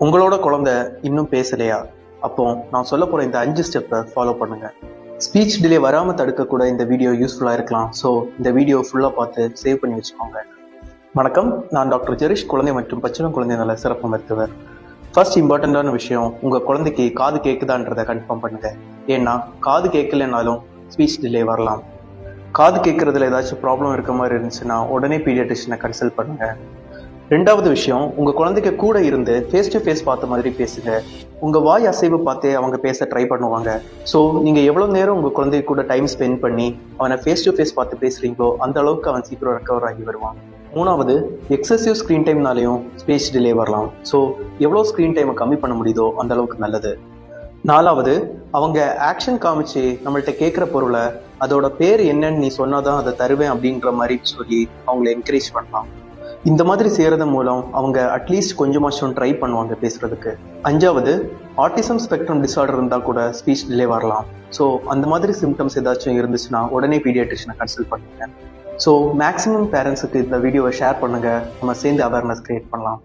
உங்களோட குழந்தை இன்னும் பேசலையா? அப்போ நான் சொல்ல போற இந்த 5 ஸ்டெப்பை ஃபாலோ பண்ணுங்க. ஸ்பீச் டிலே வராமல் தடுக்க கூட இந்த வீடியோ யூஸ்ஃபுல்லாக இருக்கலாம். ஸோ இந்த வீடியோ ஃபுல்லாக பார்த்து சேவ் பண்ணி வச்சுக்கோங்க. வணக்கம், நான் டாக்டர் ஜெரிஷ், குழந்தை மற்றும் பச்சிளம் குழந்தை நல சிறப்பு மருத்துவர். ஃபர்ஸ்ட் இம்பார்ட்டண்டான விஷயம், உங்கள் குழந்தைக்கு காது கேட்குதான்றதை கன்ஃபார்ம் பண்ணுங்க. ஏன்னா காது கேட்கலனாலும் ஸ்பீச் டிலே வரலாம். காது கேட்கறதுல ஏதாச்சும் ப்ராப்ளம் இருக்க மாதிரி இருந்துச்சுன்னா உடனே பீடியாட்ரிஷனை கன்சல்ட் பண்ணுங்க. ரெண்டாவது விஷயம், உங்க குழந்தைக்கு கூட இருந்து ஃபேஸ் டு ஃபேஸ் பார்த்த மாதிரி பேசுங்க. உங்க வாய் அசைவு பார்த்தே அவங்க பேச ட்ரை பண்ணுவாங்க. ஸோ நீங்க எவ்வளவு நேரம் உங்க குழந்தை கூட டைம் ஸ்பெண்ட் பண்ணி அவனை ஃபேஸ் டு ஃபேஸ் பார்த்து பேசுறீங்களோ அந்த அளவுக்கு அவன் சீக்கிரம் ரெக்கவர் ஆகி வருவான். மூணாவது, எக்ஸசிவ் ஸ்க்ரீன் டைம்னாலையும் ஸ்பீச் டிலே வரலாம். ஸோ எவ்வளோ ஸ்க்ரீன் டைமை கம்மி பண்ண முடியுதோ அந்த அளவுக்கு நல்லது. நாலாவது, அவங்க ஆக்ஷன் காமிச்சு நம்மள்ட்ட கேட்குற பொருளை அதோட பேர் என்னன்னு நீ சொன்னாதான் அதை தருவேன் அப்படின்ற மாதிரி சொல்லி அவங்கள என்கரேஜ் பண்ணலாம். இந்த மாதிரி செய்யறது மூலம் அவங்க அட்லீஸ்ட் கொஞ்சமாச்சும் ட்ரை பண்ணுவாங்க பேசுறதுக்கு. அஞ்சாவது, ஆட்டிசம் ஸ்பெக்ட்ரம் டிசார்டர் இருந்தால் கூட ஸ்பீச் டிலே வரலாம். ஸோ அந்த மாதிரி சிம்டம்ஸ் ஏதாச்சும் இருந்துச்சுன்னா உடனே பீடியாட்ரிஷனை கன்சல்ட் பண்ணுங்க. ஸோ மேக்ஸிமம் பேரண்ட்ஸுக்கு இந்த வீடியோவை ஷேர் பண்ணுங்க. நம்ம சேர்ந்து அவேர்னஸ் கிரியேட் பண்ணலாம்.